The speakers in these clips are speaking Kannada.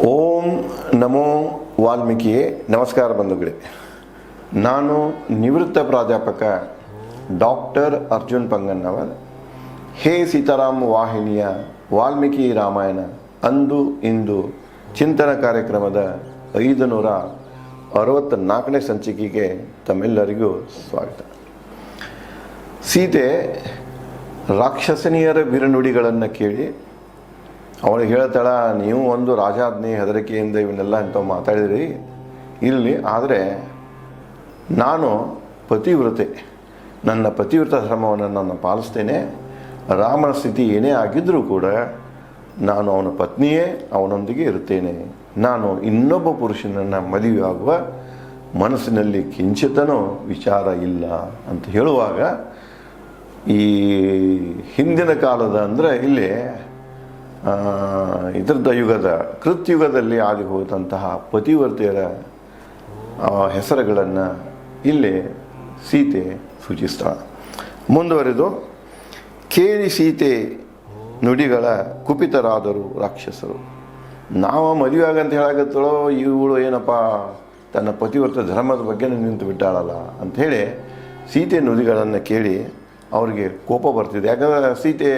ಓಂ ನಮೋ ವಾಲ್ಮೀಕಿಯೇ. ನಮಸ್ಕಾರ ಬಂಧುಗಳೇ. ನಾನು ನಿವೃತ್ತ ಪ್ರಾಧ್ಯಾಪಕ ಡಾಕ್ಟರ್ ಅರ್ಜುನ್ ಪಂಗನ್ನವರ್. ಹೇ ಸೀತಾರಾಮ್ ವಾಹಿನಿಯ ವಾಲ್ಮೀಕಿ ರಾಮಾಯಣ ಅಂದು ಇಂದು ಚಿಂತನ ಕಾರ್ಯಕ್ರಮದ 564ನೇ ಸಂಚಿಕೆಗೆ ತಮ್ಮೆಲ್ಲರಿಗೂ ಸ್ವಾಗತ. ಸೀತೆ ರಾಕ್ಷಸನಿಯರ ಬಿರುನುಡಿಗಳನ್ನು ಕೇಳಿ ಅವಳಿಗೆ ಹೇಳ್ತಾಳ, ನೀವು ಒಂದು ರಾಜಾಜ್ಞೆ ಹೆದರಿಕೆಯಿಂದ ಇವನ್ನೆಲ್ಲ ಇಂಥವು ಮಾತಾಡಿದ್ರಿ ಇಲ್ಲಿ, ಆದರೆ ನಾನು ಪತಿವ್ರತೆ, ನನ್ನ ಪತಿವ್ರತ ಧರ್ಮವನ್ನು ನಾನು ಪಾಲಿಸ್ತೇನೆ. ರಾಮನ ಸ್ಥಿತಿ ಏನೇ ಆಗಿದ್ದರೂ ಕೂಡ ನಾನು ಅವನ ಪತ್ನಿಯೇ, ಅವನೊಂದಿಗೆ ಇರುತ್ತೇನೆ. ನಾನು ಇನ್ನೊಬ್ಬ ಪುರುಷನನ್ನು ಮದುವೆ ಆಗುವ ಮನಸ್ಸಿನಲ್ಲಿ ಕಿಂಚಿತನೂ ವಿಚಾರ ಇಲ್ಲ ಅಂತ ಹೇಳುವಾಗ, ಈ ಹಿಂದಿನ ಕಾಲದ ಅಂದರೆ ಇಲ್ಲಿ ಇದರದ ಯುಗದ ಕೃತ್ಯುಗದಲ್ಲಿ ಆಗಿ ಹೋದಂತಹ ಪತಿವರ್ತೆಯರ ಹೆಸರುಗಳನ್ನು ಇಲ್ಲಿ ಸೀತೆ ಸೂಚಿಸ್ತಾಳೆ. ಮುಂದುವರೆದು, ಕೇಳಿ ಸೀತೆ ನುಡಿಗಳ ಕುಪಿತರಾದರು ರಾಕ್ಷಸರು. ನಾವು ಮದುವೆ ಆಗಂತ ಹೇಳಾಗತ್ತಳೋ, ಇವಳು ಏನಪ್ಪ ತನ್ನ ಪತಿವರ್ತ ಧರ್ಮದ ಬಗ್ಗೆ ನಿಂತು ಬಿಟ್ಟಾಳಲ್ಲ ಅಂಥೇಳಿ ಸೀತೆ ನುಡಿಗಳನ್ನು ಕೇಳಿ ಅವರಿಗೆ ಕೋಪ ಬರ್ತಿದೆ. ಯಾಕಂದರೆ ಸೀತೆ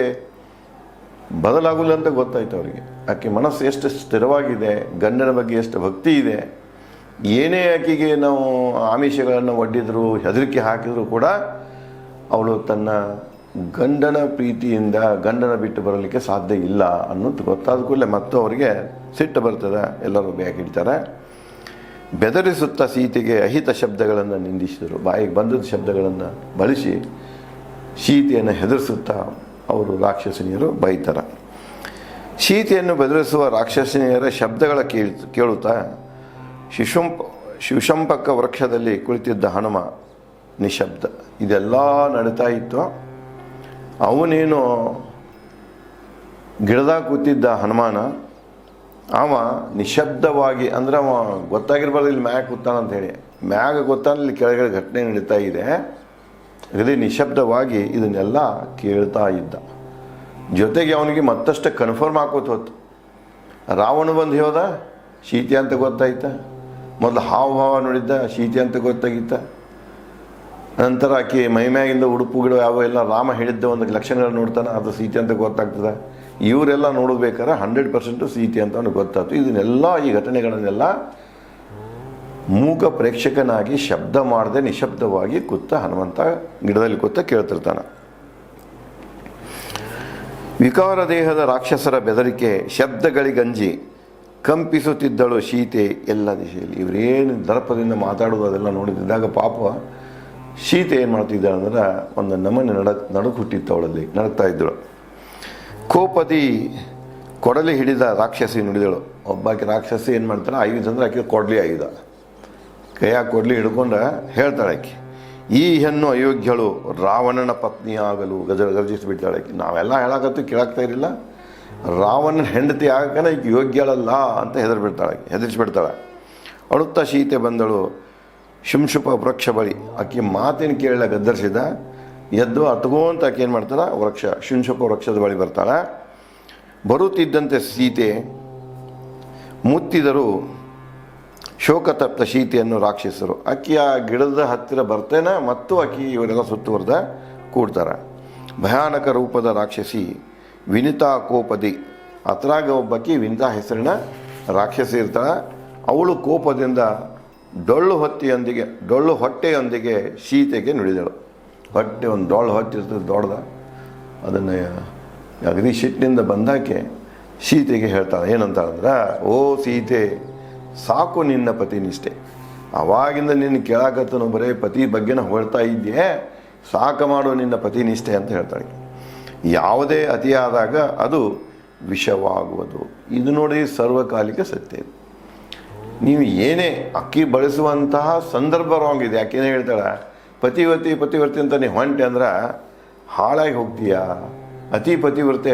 ಬದಲಾಗಲ್ಲ ಅಂತ ಗೊತ್ತಾಯ್ತು ಅವರಿಗೆ. ಆಕೆ ಮನಸ್ಸು ಎಷ್ಟು ಸ್ಥಿರವಾಗಿದೆ, ಗಂಡನ ಬಗ್ಗೆ ಎಷ್ಟು ಭಕ್ತಿ ಇದೆ. ಏನೇ ಆಕೆಗೆ ನಾವು ಆಮಿಷಗಳನ್ನು ಒಡ್ಡಿದ್ರು, ಹೆದರಿಕೆ ಹಾಕಿದರೂ ಕೂಡ ಅವಳು ತನ್ನ ಗಂಡನ ಪ್ರೀತಿಯಿಂದ ಗಂಡನ ಬಿಟ್ಟು ಬರಲಿಕ್ಕೆ ಸಾಧ್ಯ ಇಲ್ಲ ಅನ್ನೋದು ಗೊತ್ತಾದ ಕೂಡಲೇ ಮತ್ತು ಅವರಿಗೆ ಸಿಟ್ಟು ಬರ್ತದೆ. ಎಲ್ಲರೂ ಬ್ಯಾಗ್ ಹಿಡ್ತಾರೆ. ಬೆದರಿಸುತ್ತಾ ಸೀತೆಗೆ ಅಹಿತ ಶಬ್ದಗಳನ್ನು ನಿಂದಿಸಿದರು. ಬಾಯಿಗೆ ಬಂದದ ಶಬ್ದಗಳನ್ನು ಬಳಸಿ ಸೀತೆಯನ್ನು ಹೆದರಿಸುತ್ತಾ ಅವರು ರಾಕ್ಷಸನಿಯರು ಬೈತಾರೆ. ಸೀತೆಯನ್ನು ಬೆದರಿಸುವ ರಾಕ್ಷಸನಿಯರ ಶಬ್ದಗಳ ಕೇಳುತ್ತಾ ಶಿಶುಂಪಕ ವೃಕ್ಷದಲ್ಲಿ ಕುಳಿತಿದ್ದ ಹನುಮ ನಿಶಬ್ದ. ಇದೆಲ್ಲ ನಡೀತಾ ಇತ್ತು. ಅವನೇನು ಗಿಡದಾಗ ಕೂತಿದ್ದ ಹನುಮಾನ, ಅವ ನಿಶಬ್ದವಾಗಿ, ಅಂದರೆ ಅವ ಗೊತ್ತಾಗಿರ್ಬಾರ್ದು ಇಲ್ಲಿ ಮ್ಯಾಗ ಕೂತಾನಂತ ಹೇಳಿ. ಮ್ಯಾಗ ಗೊತ್ತಾನ ಇಲ್ಲಿ ಕೆಳಗಡೆ ಘಟನೆ ನಡೀತಾ ಇದೆ. ಅದೇ ನಿಶಬ್ದವಾಗಿ ಇದನ್ನೆಲ್ಲ ಕೇಳ್ತಾ ಇದ್ದ. ಜೊತೆಗೆ ಅವನಿಗೆ ಮತ್ತಷ್ಟು ಕನ್ಫರ್ಮ್ ಹಾಕೋತ ಹೋತು. ರಾವಣ ಬಂದು ಹೋದ, ಸೀತೆ ಅಂತ ಗೊತ್ತಾಯ್ತ. ಮೊದಲು ಹಾವಭಾವ ನೋಡಿದ್ದ, ಸೀತೆ ಅಂತ ಗೊತ್ತಾಗಿತ್ತ. ನಂತರ ಆಕೆ ಮೈಮ್ಯಾಗಿಂದ ಉಡುಪುಗಳು ಯಾವ ರಾಮ ಹೇಳಿದ್ದ ಒಂದು ಲಕ್ಷಣಗಳು ನೋಡ್ತಾನೆ, ಅದು ಸೀತೆ ಅಂತ ಗೊತ್ತಾಗ್ತದೆ. ಇವರೆಲ್ಲ ನೋಡಬೇಕಾದ್ರೆ 100% ಸೀತೆ ಅಂತ ಅವನಿಗೆ ಗೊತ್ತಾಯ್ತು. ಇದನ್ನೆಲ್ಲ ಈ ಘಟನೆಗಳನ್ನೆಲ್ಲ ಮೂಕ ಪ್ರೇಕ್ಷಕನಾಗಿ ಶಬ್ದ ಮಾಡದೆ ನಿಶಬ್ದವಾಗಿ ಕೂತ ಹನುಮಂತ ಗಿಡದಲ್ಲಿ ಕೂತ ಕೇಳ್ತಿರ್ತಾನೆ. ವಿಕಾರ ದೇಹದ ರಾಕ್ಷಸರ ಬೆದರಿಕೆ ಶಬ್ದಗಳಿಗಂಜಿ ಕಂಪಿಸುತ್ತಿದ್ದಳು ಸೀತೆ ಎಲ್ಲ ದಿಶೆಯಲ್ಲಿ. ಇವರೇನು ದರ್ಪದಿಂದ ಮಾತಾಡೋದು ಅದೆಲ್ಲ ನೋಡಿದ್ದಾಗ ಪಾಪ ಸೀತೆ ಏನು ಮಾಡ್ತಿದ್ದಾಳೆ ಅಂದ್ರೆ ಒಂದು ನಮನೆ ನಡುಕು ಹುಟ್ಟಿತ್ತು ಅವಳಲ್ಲಿ, ನಡುಕ್ತಾ ಇದ್ದಳು. ಕೋಪದಿ ಕೊಡಲಿ ಹಿಡಿದ ರಾಕ್ಷಸಿ ನುಡಿದಳು. ಒಬ್ಬಾಕೆ ರಾಕ್ಷಸಿ ಏನು ಮಾಡ್ತಾಳೆ, ಆಯುಧ ಅಂದ್ರೆ ಆಕೆ ಕೊಡಲಿ ಆಯುಧ ಕೈಯಾಗಿ ಕೊಡಲಿ ಹಿಡ್ಕೊಂಡು ಹೇಳ್ತಾಳೆ ಆಕೆ, ಈ ಹೆಣ್ಣು ಅಯೋಗ್ಯಳು ರಾವಣನ ಪತ್ನಿಯಾಗಲು ಗರ್ಜಿಸಿಬಿಡ್ತಾಳೆ ಆಕೆ. ನಾವೆಲ್ಲ ಹೇಳಾಕತ್ತು ಕೇಳಾಗ್ತಾ ಇರಲಿಲ್ಲ, ರಾವಣನ ಹೆಂಡತಿ ಆಗಕ್ಕೆ ಈಕೆ ಯೋಗ್ಯಳಲ್ಲ ಅಂತ ಹೆದರಿಸಿಬಿಡ್ತಾಳೆ. ಅಳುತ್ತಾ ಸೀತೆ ಬಂದಳು ಶುಂಶುಪ ವೃಕ್ಷ ಬಳಿ. ಆಕೆ ಮಾತಿನ ಕೇಳ ಗದ್ದರಿಸಿದ ಎದ್ದು ಅಟ್ಕೋಂತ ಆಕೆ ಏನು ಮಾಡ್ತಾಳೆ, ಶುಂಶುಪ ವೃಕ್ಷದ ಬಳಿ ಬರ್ತಾಳೆ. ಬರುತ್ತಿದ್ದಂತೆ ಸೀತೆ ಮುತ್ತಿದರು ಶೋಕತಪ್ತ ಸೀತೆಯನ್ನು ರಾಕ್ಷಸರು. ಅಕ್ಕಿ ಆ ಗಿಡದ ಹತ್ತಿರ ಬರ್ತೇನೆ ಮತ್ತು ಅಕ್ಕಿ ಇವರೆಲ್ಲ ಸುತ್ತುವರೆದ ಕೂಡ್ತಾರೆ. ಭಯಾನಕ ರೂಪದ ರಾಕ್ಷಸಿ ವಿನಿತಾ ಕೋಪದಿ. ಅತ್ರಾಗ ಒಬ್ಬಕ್ಕಿ ವಿನಿತಾ ಹೆಸರಿನ ರಾಕ್ಷಸಿ ಇರ್ತಾಳೆ. ಅವಳು ಕೋಪದಿಂದ ಡೊಳ್ಳು ಹೊಟ್ಟೆಯೊಂದಿಗೆ ಸೀತೆಗೆ ನುಡಿದಳು. ಹೊಟ್ಟೆ ಒಂದು ಡೊಳ್ಳು ಹೊಟ್ಟೆ ಇರ್ತದೆ ದೊಡ್ಡದ, ಅದನ್ನು ಅಗದಿ ಸಿಟ್ಟಿನಿಂದ ಬಂದಾಕೆ ಸೀತೆಗೆ ಹೇಳ್ತಾಳೆ. ಏನಂತಾಳಂದ್ರೆ, ಓ ಸೀತೆ, ಸಾಕು ನಿನ್ನ ಪತಿ ನಿಷ್ಠೆ. ಅವಾಗಿಂದ ನಿನ್ನ ಕೇಳಾಕತ್ತನು ಬರೀ ಪತಿ ಬಗ್ಗೆನ ಹೊಳ್ತಾ ಇದ್ಯೆ, ಸಾಕು ಮಾಡು ನಿನ್ನ ಪತಿ ನಿಷ್ಠೆ ಅಂತ ಹೇಳ್ತಾಳೆ. ಯಾವುದೇ ಅತಿಯಾದಾಗ ಅದು ವಿಷವಾಗುವುದು. ಇದು ನೋಡಿ ಸರ್ವಕಾಲಿಕ ಸತ್ಯ. ನೀವು ಏನೇ ಅಕ್ಕಿ ಬಳಸುವಂತಹ ಸಂದರ್ಭ ರಾಂಗ್ ಇದೆ. ಯಾಕೇನೇ ಹೇಳ್ತಾಳೆ, ಪತಿವರ್ತಿ ಅಂತ ನೀವು ಹೊಂಟೆ ಅಂದ್ರೆ ಹಾಳಾಗಿ ಹೋಗ್ತೀಯಾ. ಅತಿ ಪತಿವ್ರತೆ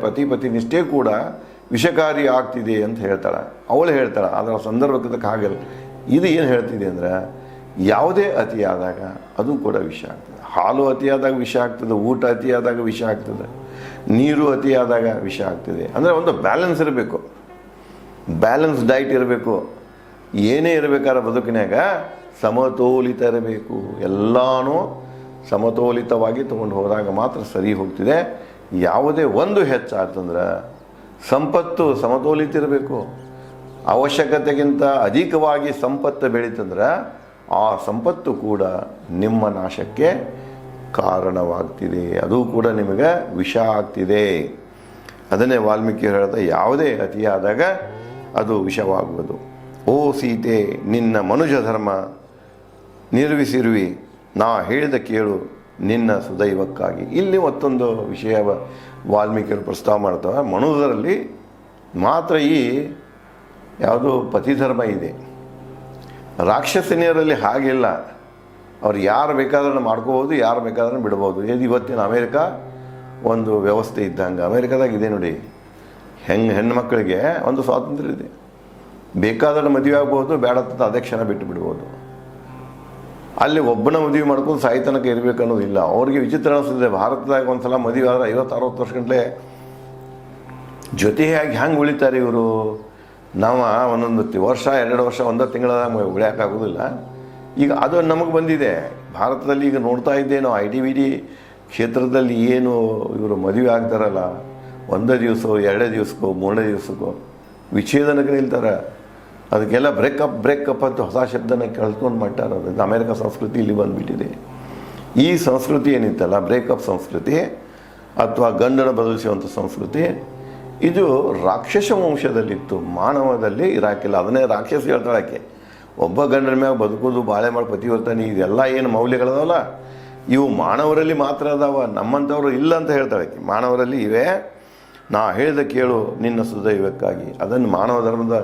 ಪತಿ ನಿಷ್ಠೆ ಕೂಡ ವಿಷಕಾರಿ ಆಗ್ತಿದೆ ಅಂತ ಹೇಳ್ತಾಳೆ. ಅವಳು ಹೇಳ್ತಾಳೆ, ಅದರ ಸಂದರ್ಭಕ್ಕೆ ಆಗಲ್ಲ. ಇದು ಏನು ಹೇಳ್ತಿದೆ ಅಂದರೆ, ಯಾವುದೇ ಅತಿಯಾದಾಗ ಅದು ಕೂಡ ವಿಷ ಆಗ್ತದೆ. ಹಾಲು ಅತಿಯಾದಾಗ ವಿಷ ಆಗ್ತದೆ, ಊಟ ಅತಿಯಾದಾಗ ವಿಷ ಆಗ್ತದೆ, ನೀರು ಅತಿಯಾದಾಗ ವಿಷ ಆಗ್ತದೆ. ಅಂದರೆ ಒಂದು ಬ್ಯಾಲೆನ್ಸ್ ಇರಬೇಕು. ಬ್ಯಾಲೆನ್ಸ್ ಡೈಟ್ ಇರಬೇಕು. ಏನೇ ಇರಬೇಕಾದ್ರೆ ಬದುಕಿನಾಗ ಸಮತೋಲಿತ ಇರಬೇಕು. ಎಲ್ಲನೂ ಸಮತೋಲಿತವಾಗಿ ತೊಗೊಂಡು ಹೋದಾಗ ಮಾತ್ರ ಸರಿ ಹೋಗ್ತಿದೆ. ಯಾವುದೇ ಒಂದು ಹೆಚ್ಚಾಗ್ತಂದ್ರೆ ಸಂಪತ್ತು ಸಮತೋಲಿತ ಇರಬೇಕು. ಅವಶ್ಯಕತೆಗಿಂತ ಅಧಿಕವಾಗಿ ಸಂಪತ್ತು ಬೆಳೀತಂದ್ರೆ ಆ ಸಂಪತ್ತು ಕೂಡ ನಿಮ್ಮ ನಾಶಕ್ಕೆ ಕಾರಣವಾಗ್ತಿದೆ, ಅದು ಕೂಡ ನಿಮಗೆ ವಿಷ ಆಗ್ತಿದೆ. ಅದನ್ನೇ ವಾಲ್ಮೀಕಿ ಹೇಳ್ದ, ಯಾವುದೇ ಅತಿಯಾದಾಗ ಅದು ವಿಷವಾಗುವುದು. ಓ ಸೀತೆ, ನಿನ್ನ ಮನುಜ ಧರ್ಮ ನಿರ್ವಿಸಿರುವಿ, ನಾ ಹೇಳಿದ ಕೇಳು ನಿನ್ನ ಸುದೈವಕ್ಕಾಗಿ. ಇಲ್ಲಿ ಮತ್ತೊಂದು ವಿಷಯ ವಾಲ್ಮೀಕಿಯರು ಪ್ರಸ್ತಾವ ಮಾಡ್ತವೆ. ಮನುಜರಲ್ಲಿ ಮಾತ್ರ ಈ ಯಾವುದು ಪತಿಧರ್ಮ ಇದೆ. ರಾಕ್ಷಸನಿಯರಲ್ಲಿ ಹಾಗಿಲ್ಲ. ಅವ್ರು ಯಾರು ಬೇಕಾದ್ರೂ ಮಾಡ್ಕೋಬೋದು, ಯಾರು ಬೇಕಾದ್ರೂ ಬಿಡ್ಬೋದು. ಇವತ್ತಿನ ಅಮೇರಿಕ ಒಂದು ವ್ಯವಸ್ಥೆ ಇದ್ದಂಗೆ. ಅಮೇರಿಕಾದಾಗ ಇದೆ ನೋಡಿ, ಹೆಣ್ಮಕ್ಳಿಗೆ ಒಂದು ಸ್ವಾತಂತ್ರ್ಯ ಇದೆ. ಬೇಕಾದ್ರೆ ಮದುವೆ ಆಗ್ಬೋದು, ಬೇಡತ್ತ ಅದೇ ಕ್ಷಣ ಬಿಟ್ಟು ಬಿಡ್ಬೋದು. ಅಲ್ಲಿ ಒಬ್ಬನ ಮದುವೆ ಮಾಡ್ಕೊಂಡು ಸಾಯ್ತನಕ ಇರಬೇಕು ಅನ್ನೋದಿಲ್ಲ. ಅವ್ರಿಗೆ ವಿಚಿತ್ರ ಅನಿಸ್ತದೆ. ಭಾರತದಾಗ ಒಂದು ಸಲ ಮದುವೆ ಆದರೆ 50-60 ವರ್ಷ ಗಂಟಲೆ ಜೊತೆಯಾಗಿ ಹೆಂಗೆ ಉಳಿತಾರೆ ಇವರು. ನಾವು ಒಂದೊಂದು ವರ್ಷ 2 ವರ್ಷ ಒಂದೇ ತಿಂಗಳದಾಗ ಉಳಿಯೋಕ್ಕಾಗೋದಿಲ್ಲ. ಈಗ ಅದು ನಮಗೆ ಬಂದಿದೆ ಭಾರತದಲ್ಲಿ. ಈಗ ನೋಡ್ತಾ ಇದ್ದೆ ನಾವು IT ಕ್ಷೇತ್ರದಲ್ಲಿ ಏನು ಇವರು ಮದುವೆ ಆಗ್ತಾರಲ್ಲ, 1 ದಿವಸ 2 ದಿವಸಕ್ಕೋ 3 ದಿವಸಕ್ಕೋ ವಿಚ್ಛೇದನಕ್ಕೆ ನಿಲ್ತಾರೆ. ಅದಕ್ಕೆಲ್ಲ ಬ್ರೇಕಪ್ ಅಂತ ಹೊಸ ಶಬ್ದನ ಕಳ್ಕೊಂಡು ಮಾಡ್ತಾರೆ. ಅದು ಅಮೇರಿಕ ಸಂಸ್ಕೃತಿ ಇಲ್ಲಿ ಬಂದುಬಿಟ್ಟಿದೆ. ಈ ಸಂಸ್ಕೃತಿ ಏನಿತ್ತಲ್ಲ, ಬ್ರೇಕಪ್ ಸಂಸ್ಕೃತಿ ಅಥವಾ ಗಂಡನ ಬದಲಿಸುವಂಥ ಸಂಸ್ಕೃತಿ, ಇದು ರಾಕ್ಷಸ ವಂಶದಲ್ಲಿತ್ತು, ಮಾನವದಲ್ಲಿ ಇರಾಕಿಲ್ಲ. ಅದನ್ನೇ ರಾಕ್ಷಸ ಹೇಳ್ತಾಳಕ್ಕೆ. ಒಬ್ಬ ಗಂಡನ ಮ್ಯಾಗ ಬದುಕೋದು, ಬಾಳೆ ಮಾಡಿ ಪತಿವರ್ತನೆ, ಇದೆಲ್ಲ ಏನು ಮೌಲ್ಯಗಳದವಲ್ಲ, ಇವು ಮಾನವರಲ್ಲಿ ಮಾತ್ರ ಅದಾವ, ನಮ್ಮಂಥವ್ರು ಇಲ್ಲ ಅಂತ ಹೇಳ್ತಾಳೆ. ಮಾನವರಲ್ಲಿ ಇವೆ. ನಾ ಹೇಳಿದ ಕೇಳು ನಿನ್ನ ಸುದೈವಕ್ಕಾಗಿ. ಅದನ್ನು ಮಾನವ ಧರ್ಮದ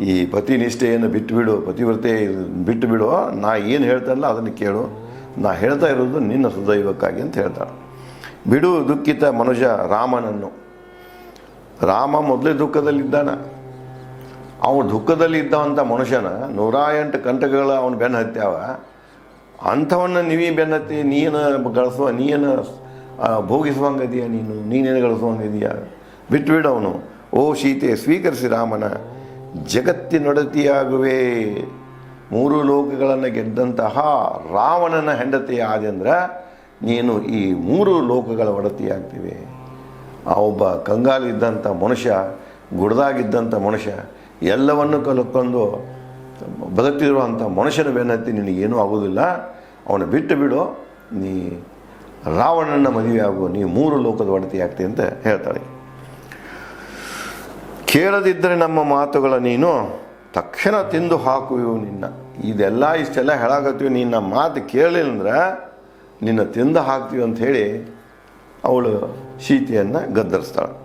ಈ ಪತಿ ನಿಷ್ಠೆಯನ್ನು ಬಿಟ್ಟುಬಿಡು, ಪತಿವ್ರತೆ ಬಿಟ್ಟುಬಿಡು. ನಾ ಏನು ಹೇಳ್ತಾನಲ್ಲ ಅದನ್ನು ಕೇಳು, ನಾ ಹೇಳ್ತಾ ಇರೋದು ನಿನ್ನ ಸುದೈವಕ್ಕಾಗಿ ಅಂತ ಹೇಳ್ತಾಳೆ. ಬಿಡು ದುಃಖಿತ ಮನುಜ ರಾಮನನ್ನು. ರಾಮ ಮೊದಲೇ ದುಃಖದಲ್ಲಿದ್ದಾನ. ಅವನು ದುಃಖದಲ್ಲಿ ಇದ್ದವಂಥ ಮನುಷ್ಯನ 108 ಕಂಟಕಗಳ ಅವನು ಬೆನ್ನು ಹತ್ಯಾವ. ಅಂಥವನ್ನ ನೀವೇ ಬೆನ್ನು ಹತ್ತಿ ನೀನು ಗಳಿಸುವ, ನೀನು ಭೋಗಿಸುವಂಗದೀಯ, ನೀನೇನು ಗಳಿಸುವಂಗದೀಯ, ಬಿಟ್ಟುಬಿಡು ಅವನು. ಓ ಸೀತೆ, ಸ್ವೀಕರಿಸಿ ರಾಮನ. ಜಗತ್ತಿನೊಡತಿಯಾಗುವೆ. 3 ಲೋಕಗಳನ್ನು ಗೆದ್ದಂತಹ ರಾವಣನ ಹೆಂಡತಿ ಆದೆಂದ್ರೆ ನೀನು ಈ 3 ಲೋಕಗಳ ಒಡತಿಯಾಗ್ತಿವೆ. ಆ ಒಬ್ಬ ಕಂಗಾಲಿದ್ದಂಥ ಮನುಷ್ಯ, ಗುಡ್ದಾಗಿದ್ದಂಥ ಮನುಷ್ಯ, ಎಲ್ಲವನ್ನು ಕಲ್ಕೊಂಡು ಬದುಕ್ತಿರುವಂಥ ಮನುಷ್ಯನ ಬೆನ್ನತ್ತಿ ನಿನಗೇನೂ ಆಗೋದಿಲ್ಲ. ಅವನು ಬಿಟ್ಟು ಬಿಡು, ನೀ ರಾವಣನ ಮದುವೆ ಆಗು, ನೀ 3 ಲೋಕದ ಒಡತಿ ಆಗ್ತಿ ಅಂತ ಹೇಳ್ತಾಳೆ. ಕೇಳದಿದ್ದರೆ ನಮ್ಮ ಮಾತುಗಳ ನೀನು ತಕ್ಷಣ ತಿಂದು ಹಾಕುವೆವು ನಿನ್ನ. ಇಷ್ಟೆಲ್ಲ ಹೇಳಾಕತ್ತೀವಿ, ನಿನ್ನ ಮಾತು ಕೇಳಲಿಲ್ಲ ಅಂದ್ರೆ ನಿನ್ನ ತಿಂದು ಹಾಕ್ತೀವಿ ಅಂತ ಹೇಳಿ ಅವಳು ಸೀತೆಯನ್ನು ಗದ್ದರಿಸ್ತಾಳೆ.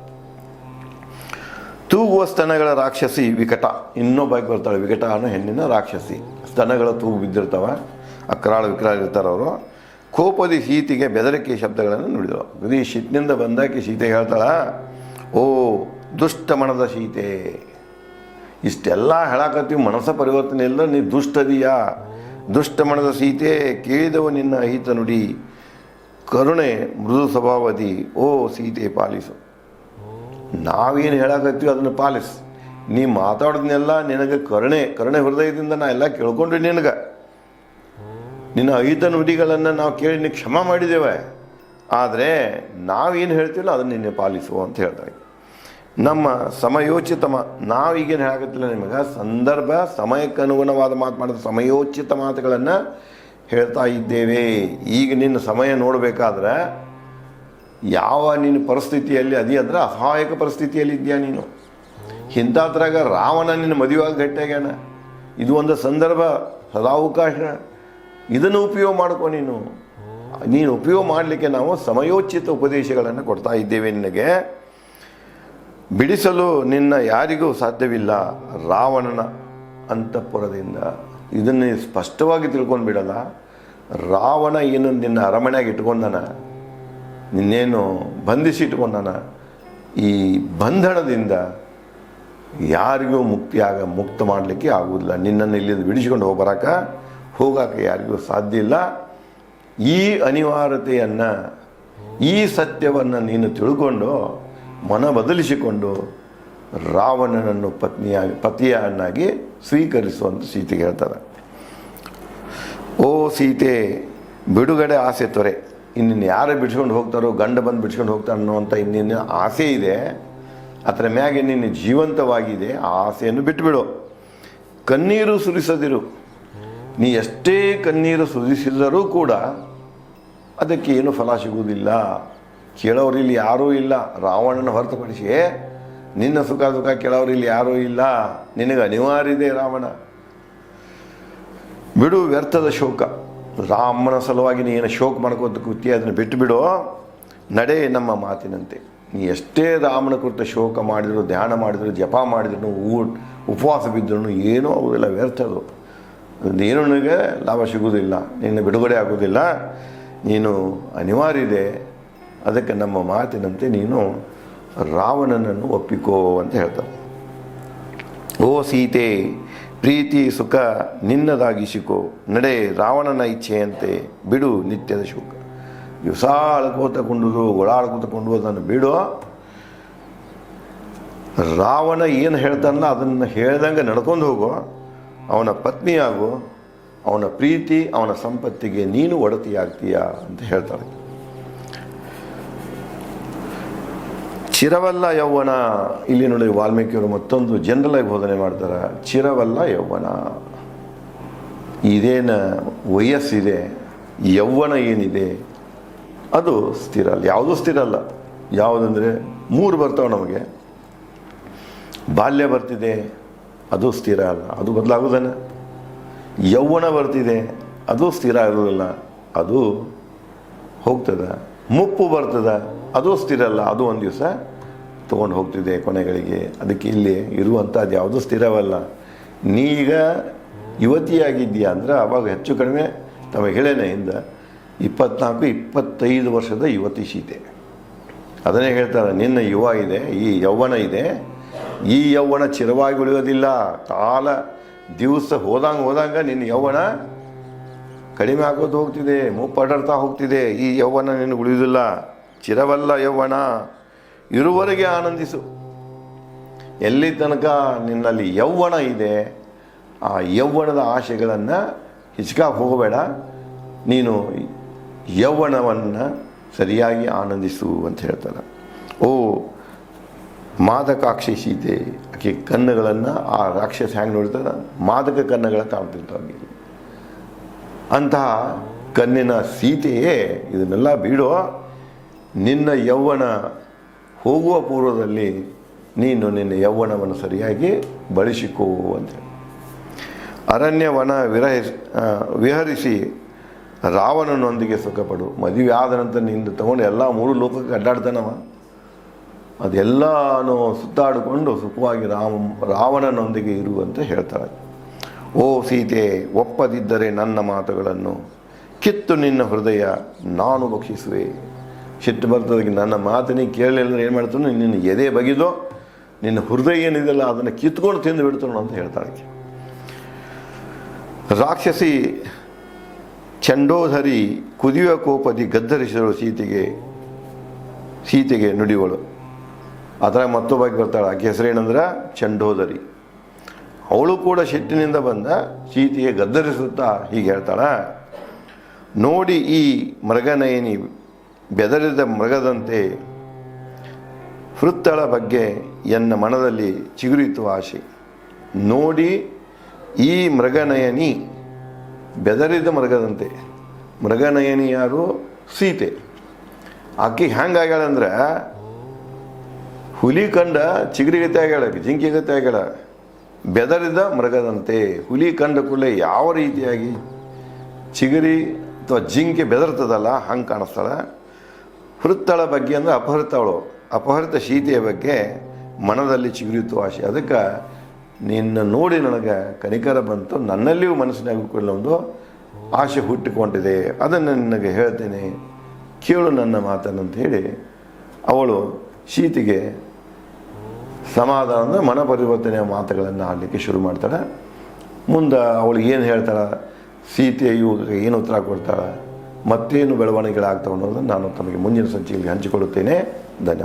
ತೂಗುವ ಸ್ತನಗಳ ರಾಕ್ಷಸಿ ವಿಕಟ. ಇನ್ನೊಬ್ಬಾಕಿ ಬರ್ತಾಳೆ. ವಿಕಟ ಅನ್ನೋ ಹೆಣ್ಣಿನ ರಾಕ್ಷಸಿ. ಸ್ತನಗಳ ತೂಗು ಬಿದ್ದಿರ್ತಾವ, ಅಕ್ರಾಳ ವಿಕ್ರಾಳ ಇರ್ತಾರೆ ಅವರು. ಕೋಪದಿ ಸೀತೆಗೆ ಬೆದರಿಕೆ ಶಬ್ದಗಳನ್ನು ನುಡಿದಳು. ಈ ಶಿಟ್ಟಿನಿಂದ ಬಂದಾಕಿ ಸೀತೆ ಹೇಳ್ತಾಳ, ಓ ದುಷ್ಟ ಮನದ ಸೀತೆ, ಇಷ್ಟೆಲ್ಲ ಹೇಳಾಕತ್ತೀವಿ, ಮನಸ್ಸ ಪರಿವರ್ತನೆ ಇಲ್ಲ, ನೀ ದುಷ್ಟದೀಯಾ. ದುಷ್ಟ ಮನದ ಸೀತೆ, ಕೇಳಿದವ ನಿನ್ನ ಅಹಿತ ನುಡಿ, ಕರುಣೆ ಮೃದು ಸ್ವಭಾವದಿ, ಓ ಸೀತೆ ಪಾಲಿಸು. ನಾವೇನು ಹೇಳಾಕತ್ತೀವಿ ಅದನ್ನು ಪಾಲಿಸು. ನೀ ಮಾತಾಡೋದನ್ನೆಲ್ಲ ನಿನಗೆ ಕರುಣೆ ಹೃದಯದಿಂದ ನಾ ಎಲ್ಲ ಕೇಳ್ಕೊಂಡ್ರಿ. ನಿನ್ನ ಅಹಿತ ನುಡಿಗಳನ್ನು ನಾವು ಕೇಳಿ ನೀನು ಕ್ಷಮ ಮಾಡಿದ್ದೇವೆ. ಆದರೆ ನಾವೇನು ಹೇಳ್ತೀವಲ್ಲ ಅದನ್ನು ನಿನ್ನೆ ಪಾಲಿಸುವ ಅಂತ ಹೇಳ್ತಾರೆ. ನಮ್ಮ ಸಮಯೋಚಿತ ನಾವೀಗೇನು ಹೇಳಾಕತ್ತಿಲ್ಲ ನಿಮಗೆ, ಸಂದರ್ಭ ಸಮಯಕ್ಕೆ ಅನುಗುಣವಾದ ಮಾತು ಮಾಡಿದ ಸಮಯೋಚಿತ ಮಾತುಗಳನ್ನು ಹೇಳ್ತಾ ಇದ್ದೇವೆ. ಈಗ ನಿನ್ನ ಸಮಯ ನೋಡಬೇಕಾದ್ರೆ ಯಾವ ನಿನ್ನ ಪರಿಸ್ಥಿತಿಯಲ್ಲಿ ಅದಿ ಅಂದ್ರೆ ಅಸಹಾಯಕ ಪರಿಸ್ಥಿತಿಯಲ್ಲಿ ಇದೆಯಾ ನೀನು. ಇಂಥದ್ರಾಗ ರಾವಣ ನಿನ್ನ ಮದುವೆಯಾಗಿ ಗಟ್ಟಿಯಾಗ್ಯಾನ. ಇದು ಒಂದು ಸಂದರ್ಭ, ಸದಾವಕಾಶ. ಇದನ್ನು ಉಪಯೋಗ ಮಾಡ್ಕೊ. ನೀನು ಉಪಯೋಗ ಮಾಡಲಿಕ್ಕೆ ನಾವು ಸಮಯೋಚಿತ ಉಪದೇಶಗಳನ್ನು ಕೊಡ್ತಾ ಇದ್ದೇವೆ ನಿನಗೆ. ಬಿಡಿಸಲು ನಿನ್ನ ಯಾರಿಗೂ ಸಾಧ್ಯವಿಲ್ಲ ರಾವಣನ ಅಂತಃಪುರದಿಂದ. ಇದನ್ನು ಸ್ಪಷ್ಟವಾಗಿ ತಿಳ್ಕೊಂಡು ಬಿಡಲ್ಲ. ರಾವಣ ಏನು ನಿನ್ನ ಅರಮನೆಯಾಗಿ ಇಟ್ಕೊಂಡನ, ನಿನ್ನೇನು ಬಂಧಿಸಿ ಇಟ್ಕೊಂಡನ. ಈ ಬಂಧನದಿಂದ ಯಾರಿಗೂ ಮುಕ್ತ ಮಾಡಲಿಕ್ಕೆ ಆಗುವುದಿಲ್ಲ. ನಿನ್ನನ್ನು ಇಲ್ಲಿಂದ ಬಿಡಿಸಿಕೊಂಡು ಹೋಗಾಕ ಯಾರಿಗೂ ಸಾಧ್ಯ ಇಲ್ಲ. ಈ ಅನಿವಾರ್ಯತೆಯನ್ನು, ಈ ಸತ್ಯವನ್ನು ನೀನು ತಿಳ್ಕೊಂಡು ಮನ ಬದಲಿಸಿಕೊಂಡು ರಾವಣನನ್ನು ಪತಿಯನ್ನಾಗಿ ಸ್ವೀಕರಿಸುವಂತ ಸೀತೆಗೆ ಹೇಳ್ತಾರೆ. ಓ ಸೀತೆ, ಬಿಡುಗಡೆ ಆಸೆ ತೊರೆ. ಇನ್ನಿನ್ನು ಯಾರು ಬಿಡ್ಸ್ಕೊಂಡು ಹೋಗ್ತಾರೋ, ಗಂಡ ಬಂದು ಬಿಡ್ಸ್ಕೊಂಡು ಹೋಗ್ತಾರೋ ಅನ್ನುವಂಥ ಇನ್ನಿನ್ನು ಆಸೆ ಇದೆ, ಅದರ ಮ್ಯಾಗೆ ನಿನ್ನ ಜೀವಂತವಾಗಿದೆ. ಆ ಆಸೆಯನ್ನು ಬಿಟ್ಟುಬಿಡು. ಕಣ್ಣೀರು ಸುರಿಸದಿರು. ನೀ ಎಷ್ಟೇ ಕಣ್ಣೀರು ಸುರಿಸಿದರೂ ಕೂಡ ಅದಕ್ಕೆ ಏನು ಫಲ ಸಿಗುವುದಿಲ್ಲ. ಕೇಳೋರಿಲ್ಲಿ ಯಾರೂ ಇಲ್ಲ, ರಾವಣನ ಹೊರತುಪಡಿಸಿ ನಿನ್ನ ಸುಖ ಕೇಳೋರಿಲ್ಲಿ ಯಾರೂ ಇಲ್ಲ. ನಿನಗೆ ಅನಿವಾರ್ಯ ಇದೆ ರಾವಣ. ಬಿಡು ವ್ಯರ್ಥದ ಶೋಕ. ರಾಮನ ಸಲುವಾಗಿ ನೀ ಏನು ಶೋಕ ಮಾಡ್ಕೋತ ಕೂತಿ, ಅದನ್ನು ಬಿಟ್ಟು ಬಿಡು. ನಡೆ ನಮ್ಮ ಮಾತಿನಂತೆ. ನೀ ಎಷ್ಟೇ ರಾಮನ ಕುರಿತ ಶೋಕ ಮಾಡಿದ್ರು, ಧ್ಯಾನ ಮಾಡಿದ್ರು, ಜಪ ಮಾಡಿದ್ರು, ಉಪವಾಸ ಬಿದ್ದರೂ ಏನೂ ಆಗೋದಿಲ್ಲ, ವ್ಯರ್ಥದು. ಅದೇನು ನನಗೆ ಲಾಭ ಸಿಗುವುದಿಲ್ಲ, ನಿನ್ನ ಬಿಡುಗಡೆ ಆಗೋದಿಲ್ಲ. ನೀನು ಅನಿವಾರ್ಯ ಇದೆ. ಅದಕ್ಕೆ ನಮ್ಮ ಮಾತಿನಂತೆ ನೀನು ರಾವಣನನ್ನು ಒಪ್ಪಿಕೋ ಅಂತ ಹೇಳ್ತಾರೆ. ಓ ಸೀತೆ, ಪ್ರೀತಿ ಸುಖ ನಿನ್ನದಾಗಿಸಿಕೋ. ನಡೆ ರಾವಣನ ಇಚ್ಛೆಯಂತೆ, ಬಿಡು ನಿತ್ಯದ ಶೋಕ. ದಿವಸ ಅಳ್ಕೋತ ಕೊಂಡುದು, ಗೊಳಾಡ್ಕೋತ ಕೊಂಡುವುದನ್ನು ಬಿಡು. ರಾವಣ ಏನು ಹೇಳ್ತಾನಲ್ಲ ಅದನ್ನು ಹೇಳ್ದಂಗೆ ನಡ್ಕೊಂಡು ಹೋಗು. ಅವನ ಪತ್ನಿಯಾಗು. ಅವನ ಪ್ರೀತಿ, ಅವನ ಸಂಪತ್ತಿಗೆ ನೀನು ಒಡತಿಯಾಗ್ತೀಯ ಅಂತ ಹೇಳ್ತಾಳೆ. ಚಿರವಲ್ಲ ಯೌವನ. ಇಲ್ಲಿ ನೋಡಿ ವಾಲ್ಮೀಕಿಯವರು ಮತ್ತೊಂದು ಜನರಲ್ ಆಗಿ ಬೋಧನೆ ಮಾಡ್ತಾರೆ. ಚಿರವಲ್ಲ ಯೌವನ. ಇದೇನು ವಯಸ್ಸಿದೆ, ಯೌವನ ಏನಿದೆ ಅದು ಸ್ಥಿರ ಅಲ್ಲ. ಯಾವುದೂ ಸ್ಥಿರ ಅಲ್ಲ. ಯಾವುದಂದರೆ 3 ಬರ್ತಾವೆ ನಮಗೆ. ಬಾಲ್ಯ ಬರ್ತಿದೆ, ಅದು ಸ್ಥಿರ ಅಲ್ಲ, ಅದು ಬದಲಾಗೋದನ್ನ. ಯೌವನ ಬರ್ತಿದೆ, ಅದು ಸ್ಥಿರ ಆಗೋದಿಲ್ಲ, ಅದು ಹೋಗ್ತದೆ. ಮುಪ್ಪು ಬರ್ತದೆ, ಅದು ಸ್ಥಿರ ಅಲ್ಲ, ಅದು ಒಂದು ದಿವಸ ತೊಗೊಂಡು ಹೋಗ್ತಿದೆ ಕೊನೆಗಳಿಗೆ. ಅದಕ್ಕೆ ಇಲ್ಲಿ ಇರುವಂಥದ್ದು ಯಾವುದೂ ಸ್ಥಿರವಲ್ಲ. ನೀಗ ಯುವತಿಯಾಗಿದ್ದೀಯಾ ಅಂದ್ರೆ ಅವಾಗ ಹೆಚ್ಚು ಕಡಿಮೆ ತಮಗೆ ಹೇಳೇನೆ ಹಿಂದೆ 24-25 ವರ್ಷದ ಯುವತಿ ಸೀತೆ. ಅದನ್ನೇ ಹೇಳ್ತಾರೆ, ನಿನ್ನ ಯುವ ಇದೆ, ಈ ಯೌವನ ಇದೆ. ಈ ಯೌವನ ಚಿರವಾಗಿ ಉಳಿಯೋದಿಲ್ಲ. ಕಾಲ ದಿವಸ ಹೋದಂಗ ನಿನ್ನ ಯೌವನ ಕಡಿಮೆ ಆಗೋದು ಹೋಗ್ತಿದೆ, ಮುಪ್ಪಡರ್ತಾ ಹೋಗ್ತಿದೆ. ಈ ಯೌವನ ನಿನಗೆ ಉಳಿಯೋದಿಲ್ಲ. ಚಿರವಲ್ಲ ಯೌವನ. ಇರುವವರೆಗೆ ಆನಂದಿಸು. ಎಲ್ಲಿ ತನಕ ನಿನ್ನಲ್ಲಿ ಯೌವನ ಇದೆ, ಆ ಯೌವನದ ಆಶೆಗಳನ್ನು ಹಿಚ್ಕಾಗಿ ಹೋಗಬೇಡ. ನೀನು ಯೌವನವನ್ನು ಸರಿಯಾಗಿ ಆನಂದಿಸು ಅಂತ ಹೇಳ್ತಾರೆ. ಓ ಮಾದಕಾಕ್ಷಿ ಸೀತೆ. ಆಕೆ ಕಣ್ಣುಗಳನ್ನು ಆ ರಾಕ್ಷಸ ಹ್ಯಾಂಗೆ ನೋಡ್ತಾರೆ, ಮಾದಕ ಕಣ್ಣುಗಳ ಕಾಣ್ತಿರ್ತಾವೆ. ಅಂತಹ ಕಣ್ಣಿನ ಸೀತೆಯೇ, ಇದನ್ನೆಲ್ಲ ಬಿಡೋ. ನಿನ್ನ ಯೌವನ ಹೋಗುವ ಪೂರ್ವದಲ್ಲಿ ನೀನು ನಿನ್ನ ಯೌವನವನ್ನು ಸರಿಯಾಗಿ ಬಳಸಿಕೋ ಅಂತ. ಅರಣ್ಯವನ ವಿಹರಿಸಿ ರಾವಣನೊಂದಿಗೆ ಸುಖಪಡು. ಮದುವೆ ಆದ ನಂತರ ನಿಂದು ತಗೊಂಡು ಎಲ್ಲ 3 ಲೋಕಕ್ಕೆ ಅಡ್ಡಾಡ್ತಾನವ. ಅದೆಲ್ಲನೂ ಸುತ್ತಾಡಿಕೊಂಡು ಸುಖವಾಗಿ ರಾವಣನೊಂದಿಗೆ ಇರುವಂತ ಹೇಳ್ತಾಳೆ. ಓ ಸೀತೆ, ಒಪ್ಪದಿದ್ದರೆ ನನ್ನ ಮಾತುಗಳನ್ನು ಕಿತ್ತು ನಿನ್ನ ಹೃದಯ ನಾನು ಭಕ್ಷಿಸುವೆ. ಸಿಟ್ಟು ಬರ್ತದಕ್ಕೆ ನನ್ನ ಮಾತನಿ ಕೇಳಲಿಲ್ಲ ಏನು ಮಾಡ್ತಾನೋ, ನಿನ್ನ ಎದೆ ಬಗಿದೋ, ನಿನ್ನ ಹೃದಯ ಏನಿದೆಯಲ್ಲ ಅದನ್ನು ಕಿತ್ಕೊಂಡು ತಿಂದು ಬಿಡ್ತಾನೋ ಅಂತ ಹೇಳ್ತಾಳೆ. ರಾಕ್ಷಸಿ ಚಂಡೋಧರಿ ಕುದಿಯುವ ಕೋಪದಿ ಗದ್ದರಿಸಿದಳು ಸೀತೆಗೆ ನುಡಿವಳು. ಅದರ ಮತ್ತೊಬ್ಬಾಗಿ ಬರ್ತಾಳೆ. ಆಕೆ ಹೆಸರೇನಂದ್ರೆ ಚಂಡೋದರಿ. ಅವಳು ಕೂಡ ಸಿಟ್ಟಿನಿಂದ ಬಂದ ಸೀತೆಗೆ ಗದ್ದರಿಸುತ್ತಾ ಹೀಗೆ ಹೇಳ್ತಾಳ. ನೋಡಿ ಈ ಮೃಗನಯನಿ ಬೆದರಿದ ಮೃಗದಂತೆ ಹೃತ್ತಳ ಬಗ್ಗೆ ಎನ್ನ ಮನದಲ್ಲಿ ಚಿಗುರಿತು ಆಶೆ. ನೋಡಿ ಈ ಮೃಗನಯನಿ ಬೆದರಿದ ಮೃಗದಂತೆ. ಮೃಗನಯನಿ ಯಾರು? ಸೀತೆ. ಆಕೆ ಹೆಂಗಾಗ್ಯಾಳಂದ್ರೆ ಹುಲಿ ಕಂಡ ಚಿಗುರಿಗತೆ ಆಗ್ಯಾಳ, ಜಿಂಕಿಗತೆ ಆಗ್ಯಾಳ. ಬೆದರಿದ ಮೃಗದಂತೆ. ಹುಲಿ ಕಂಡ ಕೂಡಲೇ ಯಾವ ರೀತಿಯಾಗಿ ಚಿಗುರಿ ಅಥವಾ ಜಿಂಕೆ ಬೆದರ್ತದಲ್ಲ ಹಂಗೆ ಕಾಣಿಸ್ತಾಳೆ. ಹೃತ್ತಳ ಬಗ್ಗೆ ಅಂದರೆ ಅಪಹೃತವಳು. ಅಪಹೃತ ಸೀತೆಯ ಬಗ್ಗೆ ಮನದಲ್ಲಿ ಚಿಗುರಿತು ಆಶೆ. ಅದಕ್ಕೆ ನಿನ್ನ ನೋಡಿ ನನಗೆ ಕನಿಕರ ಬಂತು, ನನ್ನಲ್ಲಿಯೂ ಮನಸ್ಸಿನಾಗ ಒಂದು ಆಶೆ ಹುಟ್ಟಿಕೊಂಡಿದೆ, ಅದನ್ನು ನಿನಗೆ ಹೇಳ್ತೇನೆ, ಕೇಳು ನನ್ನ ಮಾತನ್ನಂತ ಹೇಳಿ ಅವಳು ಸೀತೆಗೆ ಸಮಾಧಾನದ ಮನ ಪರಿವರ್ತನೆಯ ಮಾತುಗಳನ್ನು ಆಡಲಿಕ್ಕೆ ಶುರು ಮಾಡ್ತಾಳೆ. ಮುಂದೆ ಅವಳು ಏನು ಹೇಳ್ತಾಳೆ, ಸೀತೆಯು ಏನು ಉತ್ತರ ಕೊಡ್ತಾಳೆ, ಮತ್ತೇನು ಬೆಳವಣಿಗೆಗಳಾಗ್ತಾವೆ ಅನ್ನೋದನ್ನು ನಾನು ತಮಗೆ ಮುಂದಿನ ಸಂಚಿಕೆಯಲ್ಲಿ ಹಂಚಿಕೊಳ್ಳುತ್ತೇನೆ. ಧನ್ಯವಾದ.